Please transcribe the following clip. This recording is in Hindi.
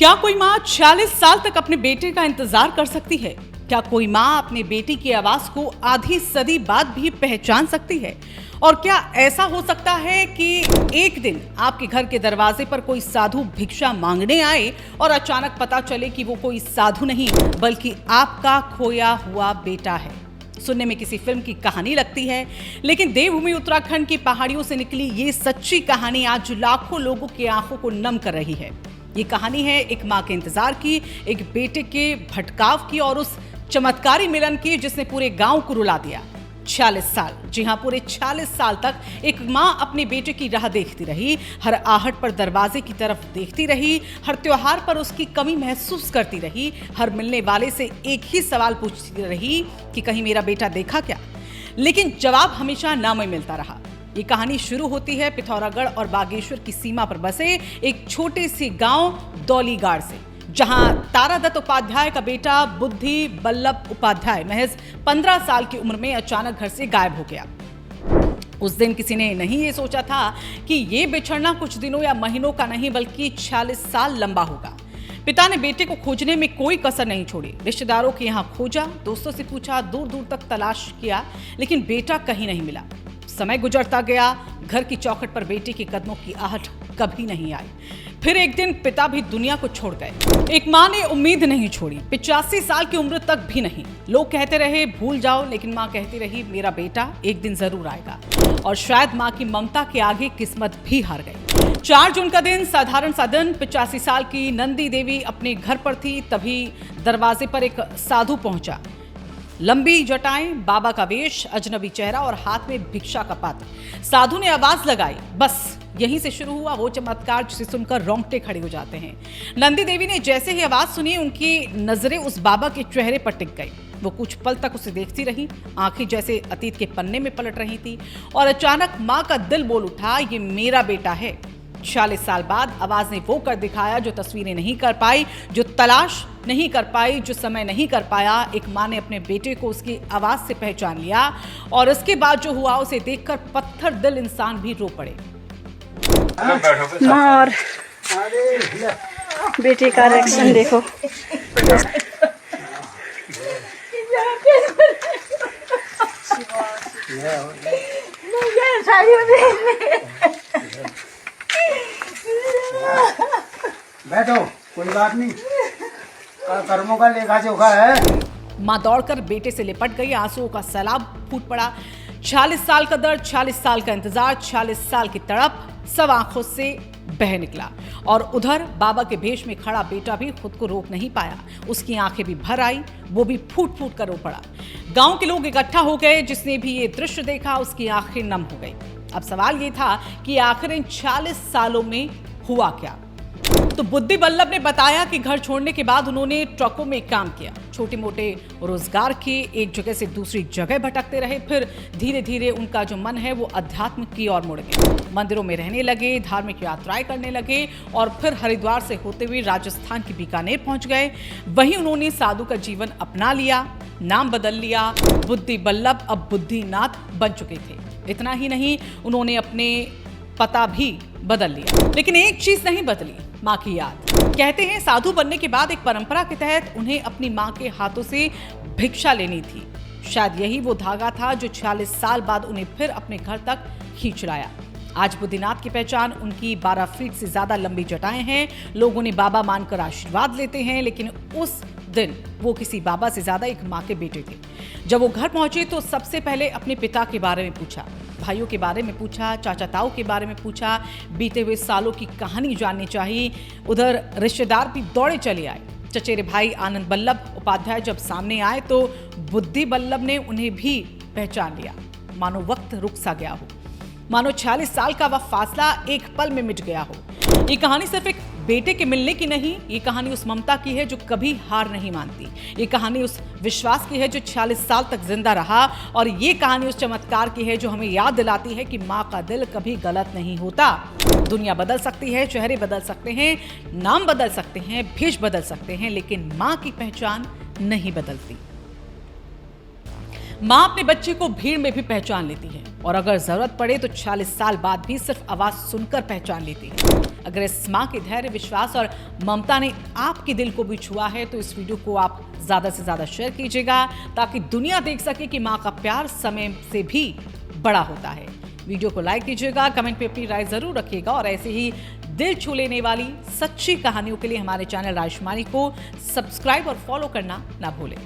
क्या कोई माँ 46 साल तक अपने बेटे का इंतजार कर सकती है? क्या कोई माँ अपने बेटी की आवाज को आधी सदी बाद भी पहचान सकती है? और क्या ऐसा हो सकता है कि एक दिन आपके घर के दरवाजे पर कोई साधु भिक्षा मांगने आए और अचानक पता चले कि वो कोई साधु नहीं बल्कि आपका खोया हुआ बेटा है? सुनने में किसी फिल्म की कहानी लगती है, लेकिन देवभूमि उत्तराखंड की पहाड़ियों से निकली ये सच्ची कहानी आज लाखों लोगों की आंखों को नम कर रही है। ये कहानी है एक माँ के इंतजार की, एक बेटे के भटकाव की और उस चमत्कारी मिलन की जिसने पूरे गांव को रुला दिया। 46 साल, जी हां, पूरे 46 साल तक एक माँ अपने बेटे की राह देखती रही, हर आहट पर दरवाजे की तरफ देखती रही, हर त्योहार पर उसकी कमी महसूस करती रही, हर मिलने वाले से एक ही सवाल पूछती रही कि कहीं मेरा बेटा देखा क्या? लेकिन जवाब हमेशा ना मिलता रहा। ये कहानी शुरू होती है पिथौरागढ़ और बागेश्वर की सीमा पर बसे एक छोटे से गांव दौलीगाड़ से, जहां तारादत्त उपाध्याय का बेटा बुद्धि बल्लभ उपाध्याय महज 15 साल की उम्र में अचानक घर से गायब हो गया। उस दिन किसी ने नहीं ये सोचा था कि ये बिछड़ना कुछ दिनों या महीनों का नहीं बल्कि 46 साल लंबा होगा। पिता ने बेटे को खोजने में कोई कसर नहीं छोड़ी। रिश्तेदारों के यहाँ खोजा, दोस्तों से पूछा, दूर दूर तक तलाश किया, लेकिन बेटा कहीं नहीं मिला। समय गुजरता गया, घर की चौखट पर बेटे के कदमों की आहट कभी नहीं आई। फिर एक दिन पिता भी दुनिया को छोड़ गए। एक माँ ने उम्मीद नहीं छोड़ी, 85 साल की उम्र तक भी नहीं। लोग कहते रहे भूल जाओ, लेकिन माँ कहती रही मेरा बेटा एक दिन जरूर आएगा। और शायद माँ की ममता के आगे किस्मत भी हार गई। 4 जून का दिन, साधारण सा दिन। 85 साल की नंदी देवी अपने घर पर थी, तभी दरवाजे पर एक साधु पहुंचा। लंबी जटाएं, बाबा का वेश, अजनबी चेहरा और हाथ में भिक्षा का पात्र। साधु ने आवाज लगाई, बस यहीं से शुरू हुआ वो चमत्कार जिसे सुनकर रोंगटे खड़े हो जाते हैं। नंदी देवी ने जैसे ही आवाज सुनी, उनकी नजरें उस बाबा के चेहरे पर टिक गई। वो कुछ पल तक उसे देखती रही, आंखें जैसे अतीत के पन्ने में पलट रही थी। और अचानक माँ का दिल बोल उठा, ये मेरा बेटा है। 46 साल बाद आवाज ने वो कर दिखाया जो तस्वीरें नहीं कर पाई, जो तलाश नहीं कर पाई, जो समय नहीं कर पाया। एक माँ ने अपने बेटे को उसकी आवाज से पहचान लिया और उसके बाद जो हुआ उसे देखकर पत्थर दिल इंसान भी रो पड़े। माँ और बेटे का रिएक्शन देखो। बैठो, कोई बात नहीं, कर्मों का लेखा जोखा है। माँ दौड़कर बेटे से लिपट गई, आंसुओं का सैलाब फूट पड़ा। 46 साल का दर्द, 46 साल का इंतजार, 46 साल की तड़प सब आंखों से बह निकला। और उधर बाबा के भेष में खड़ा बेटा भी खुद को रोक नहीं पाया। उसकी आंखें भी भर आई, वो भी फूट फूट कर रो पड़ा। गांव के लोग इकट्ठा हो गए। जिसने भी ये दृश्य देखा उसकी आंखें नम हो गई। अब सवाल ये था कि आखिर इन 40 सालों में हुआ क्या? तो बुद्धि बल्लभ ने बताया कि घर छोड़ने के बाद उन्होंने ट्रकों में काम किया, छोटे मोटे रोजगार किए, एक जगह से दूसरी जगह भटकते रहे। फिर धीरे धीरे उनका जो मन है वो अध्यात्म की ओर मुड़ गया। मंदिरों में रहने लगे, धार्मिक यात्राएं करने लगे और फिर हरिद्वार से होते हुए राजस्थान की बीकानेर पहुंच गए। वहीं उन्होंने साधु का जीवन अपना लिया, नाम बदल लिया। बुद्धि बल्लभ अब बुद्धिनाथ बन चुके थे। इतना ही नहीं, उन्होंने अपने पता भी बदल लिया, लेकिन एक चीज नहीं बदली, माँ की याद। कहते हैं साधु बनने के बाद एक परंपरा के तहत उन्हें अपनी माँ के हाथों से भिक्षा लेनी थी। शायद यही वो धागा था जो 46 साल बाद उन्हें फिर अपने घर तक खींच लाया। आज बुद्धिनाथ की पहचान उनकी 12 फीट से ज्यादा लंबी जटाएं हैं। लोग उन्हें बाबा मानकर आशीर्वाद लेते हैं, लेकिन उस दिन वो किसी बाबा से ज्यादा एक माँ के बेटे थे। जब वो घर पहुंचे तो सबसे पहले अपने पिता के बारे में पूछा, भाइयों के बारे में पूछा, चाचा ताऊ के बारे में पूछा, बीते हुए सालों की कहानी जाननी चाहिए। उधर रिश्तेदार भी दौड़े चले आए। चचेरे भाई आनंद बल्लभ उपाध्याय जब सामने आए तो बुद्धि बल्लभ ने उन्हें भी पहचान लिया। मानो वक्त रुक सा गया हो, मानो 46 साल का वह फासला एक पल में मिट गया हो। ये कहानी सिर्फ एक बेटे के मिलने की नहीं, ये कहानी उस ममता की है जो कभी हार नहीं मानती। ये कहानी उस विश्वास की है जो 46 साल तक जिंदा रहा। और ये कहानी उस चमत्कार की है जो हमें याद दिलाती है कि माँ का दिल कभी गलत नहीं होता। दुनिया बदल सकती है, चेहरे बदल सकते हैं, नाम बदल सकते हैं, भेष बदल सकते हैं, लेकिन माँ की पहचान नहीं बदलती। माँ अपने बच्चे को भीड़ में भी पहचान लेती है और अगर जरूरत पड़े तो 40 साल बाद भी सिर्फ आवाज सुनकर पहचान लेती है। अगर इस माँ के धैर्य, विश्वास और ममता ने आपके दिल को भी छुआ है तो इस वीडियो को आप ज्यादा से ज्यादा शेयर कीजिएगा ताकि दुनिया देख सके कि माँ का प्यार समय से भी बड़ा होता है। वीडियो को लाइक कीजिएगा, कमेंट पे अपनी राय जरूर रखिएगा और ऐसे ही दिल छू लेने वाली सच्ची कहानियों के लिए हमारे चैनल राजकुमारी को सब्सक्राइब और फॉलो करना ना भूलें।